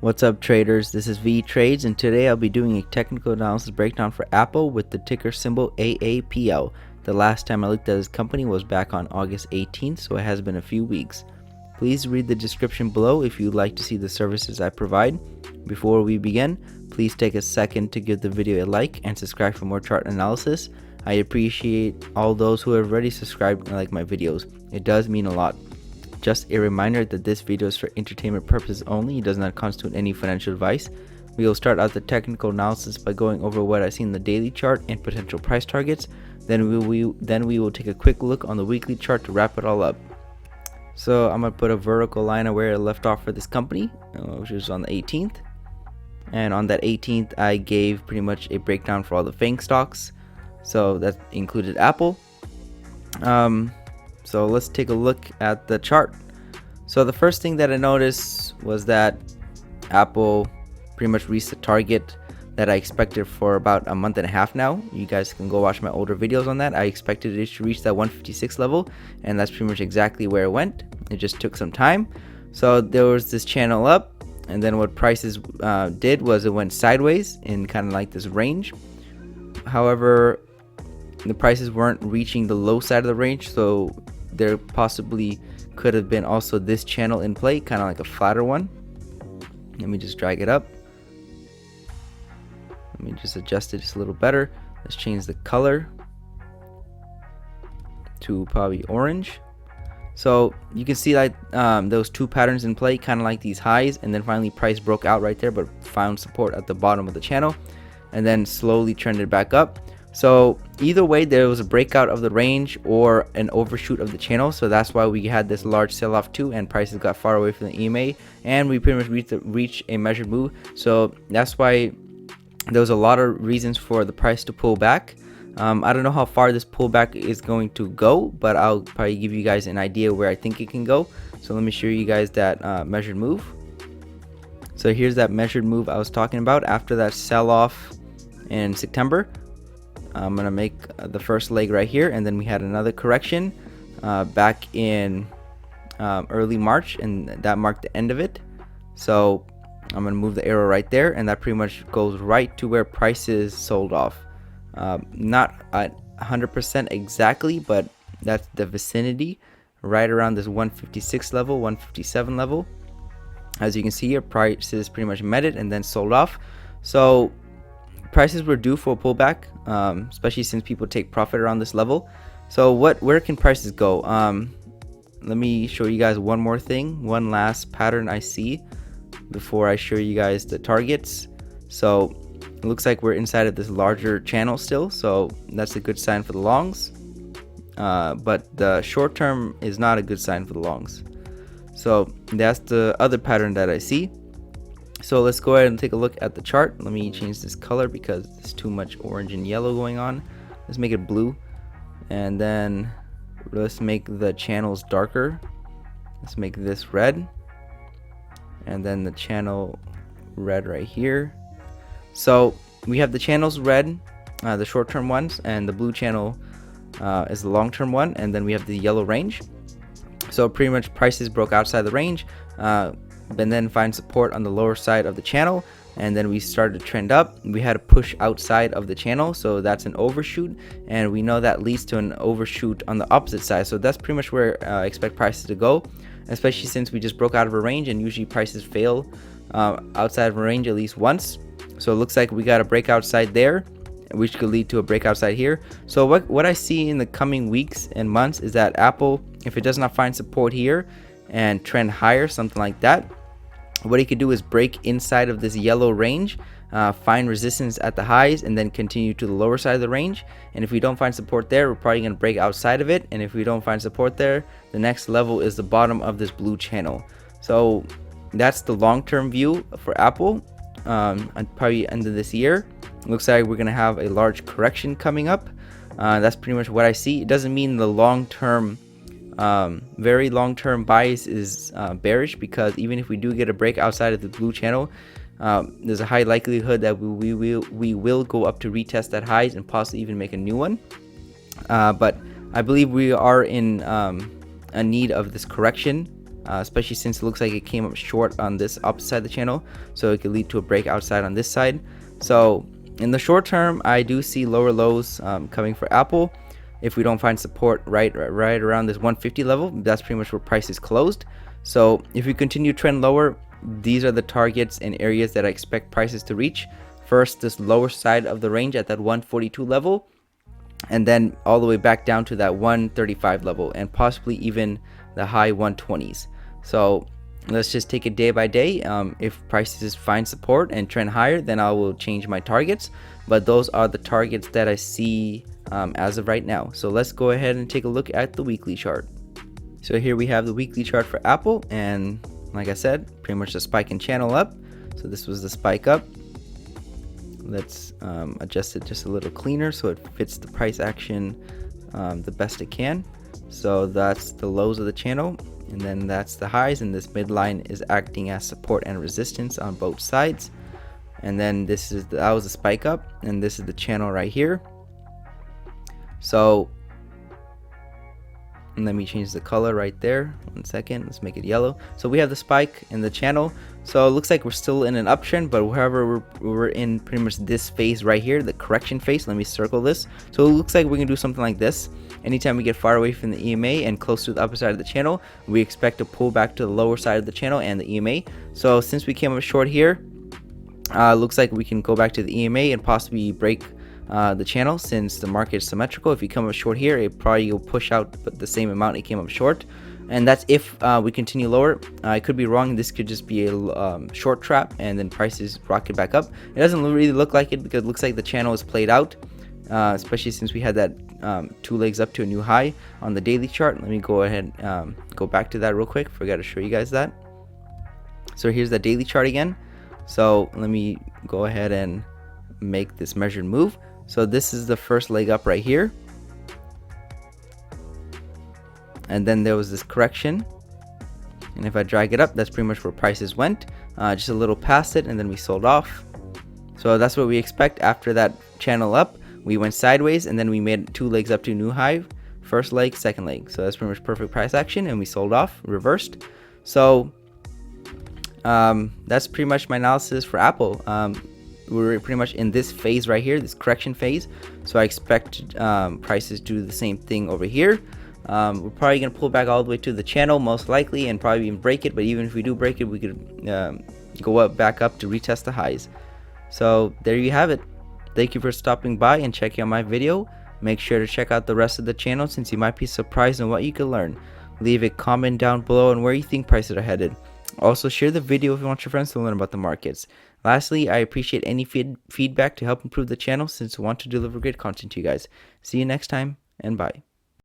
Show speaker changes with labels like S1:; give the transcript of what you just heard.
S1: What's up, traders? This is Vee Trades, and today I'll be doing a technical analysis breakdown for Apple with the ticker symbol AAPL. The last time I looked at this company was back on August 18th, so it has been a few weeks. Please read the description below if you'd like to see the services I provide. Before we begin, please take a second to give the video a like and subscribe for more chart analysis. I appreciate all those who have already subscribed and like my videos. It does mean a lot. Just a reminder that this video is for entertainment purposes only. It does not constitute any financial advice. We will start out the technical analysis by going over what I see in the daily chart and potential price targets. Then we will take a quick look on the weekly chart to wrap it all up. So I'm going to put a vertical line of where I left off for this company, which is on the 18th. And on that 18th, I gave pretty much a breakdown for all the FANG stocks. So that included Apple. So let's take a look at the chart. So the first thing that I noticed was that Apple pretty much reached the target that I expected for about a month and a half now. You guys can go watch my older videos on that. I expected it to reach that 156 level, and that's pretty much exactly where it went. It just took some time. So there was this channel up, and then what prices did was it went sideways in kind of like this range. However, the prices weren't reaching the low side of the range, so there possibly could have been also this channel in play, kind of like a flatter one. Let me just drag it up. Let me just adjust it just a little better. Let's change the color to probably orange. So you can see like those two patterns in play, kind of like these highs, and then finally price broke out right there but found support at the bottom of the channel and then slowly trended back up. So either way, there was a breakout of the range or an overshoot of the channel, so that's why we had this large sell-off too, and prices got far away from the EMA, and we pretty much reached a measured move. So that's why there was a lot of reasons for the price to pull back. I don't know how far this pullback is going to go, but I'll probably give you guys an idea where I think it can go. So let me show you guys that measured move. So here's that measured move I was talking about after that sell-off in September. I'm gonna make the first leg right here, and then we had another correction back in early March, and that marked the end of it. So I'm gonna move the arrow right there, and that pretty much goes right to where prices sold off. Not at 100% exactly, but that's the vicinity, right around this 156 level, 157 level. As you can see here, prices pretty much met it and then sold off. So prices were due for a pullback, especially since people take profit around this level. So where can prices go? Let me show you guys one more thing, one last pattern I see before I show you guys the targets. So it looks like we're inside of this larger channel still, so that's a good sign for the longs. But the short term is not a good sign for the longs. So that's the other pattern that I see. So let's go ahead and take a look at the chart. Let me change this color because there's too much orange and yellow going on. Let's make it blue, and then let's make the channels darker. Let's make this red, and then the channel red right here. So we have the channels red, the short-term ones, and the blue channel is the long-term one, and then we have the yellow range. So pretty much prices broke outside the range, and then find support on the lower side of the channel, and then we started to trend up. We had a push outside of the channel, so that's an overshoot, and we know that leads to an overshoot on the opposite side. So that's pretty much where I expect prices to go, especially since we just broke out of a range, and usually prices fail outside of a range at least once. So it looks like we got a break outside there, which could lead to a breakout side here. So what I see in the coming weeks and months is that Apple, if it does not find support here and trend higher, something like that, what he could do is break inside of this yellow range, find resistance at the highs, and then continue to the lower side of the range. And if we don't find support there, we're probably going to break outside of it. And if we don't find support there, the next level is the bottom of this blue channel. So that's the long-term view for Apple. Probably end of this year. Looks like we're going to have a large correction coming up. That's pretty much what I see. It doesn't mean the long-term very long-term bias is bearish, because even if we do get a break outside of the blue channel, there's a high likelihood that we will go up to retest that highs and possibly even make a new one. But I believe we are in a need of this correction especially since it looks like it came up short on this opposite side of the channel, so it could lead to a break outside on this side. So in the short term, I do see lower lows coming for Apple. If we don't find support right around this 150 level, that's pretty much where price is closed. So if we continue trend lower, these are the targets and areas that I expect prices to reach. First, this lower side of the range at that 142 level, and then all the way back down to that 135 level, and possibly even the high 120s. So let's just take it day by day. If prices find support and trend higher, then I will change my targets, but those are the targets that I see as of right now. So let's go ahead and take a look at the weekly chart. So here we have the weekly chart for Apple, and like I said, pretty much the spike and channel up. So this was the spike up. Let's adjust it just a little cleaner so it fits the price action the best it can. So that's the lows of the channel, and then that's the highs, and this midline is acting as support and resistance on both sides. And then this is that was the spike up, and this is the channel right here. So let me change the color right there. 1 second, let's make it yellow. So we have the spike in the channel. So it looks like we're still in an uptrend, but however we're in pretty much this phase right here, the correction phase. Let me circle this. So it looks like we can do something like this. Anytime we get far away from the EMA and close to the upper side of the channel, we expect to pull back to the lower side of the channel and the EMA. So since we came up short here, looks like we can go back to the EMA and possibly break the channel. Since the market is symmetrical, if you come up short here, it probably will push out the same amount it came up short, and that's if we continue lower. I could be wrong. This could just be a short trap, and then prices rocket back up. It doesn't really look like it, because it looks like the channel is played out, especially since we had that 2 legs up to a new high on the daily chart. Let me go ahead go back to that real quick. Forgot to show you guys that. So here's the daily chart again. So let me go ahead and make this measured move. So this is the first leg up right here, and then there was this correction, and if I drag it up, that's pretty much where prices went, just a little past it, and then we sold off. So that's what we expect. After that channel up, we went sideways, and then we made 2 legs up to a new high, first leg, second leg. So that's pretty much perfect price action, and we sold off, reversed. So that's pretty much my analysis for Apple. We're pretty much in this phase right here, this correction phase. So I expect prices to do the same thing over here. We're probably going to pull back all the way to the channel, most likely, and probably even break it. But even if we do break it, we could go back up to retest the highs. So there you have it. Thank you for stopping by and checking out my video. Make sure to check out the rest of the channel, since you might be surprised on what you can learn. Leave a comment down below on where you think prices are headed. Also, share the video if you want your friends to learn about the markets. Lastly, I appreciate any feedback to help improve the channel, since I want to deliver great content to you guys. See you next time, and bye.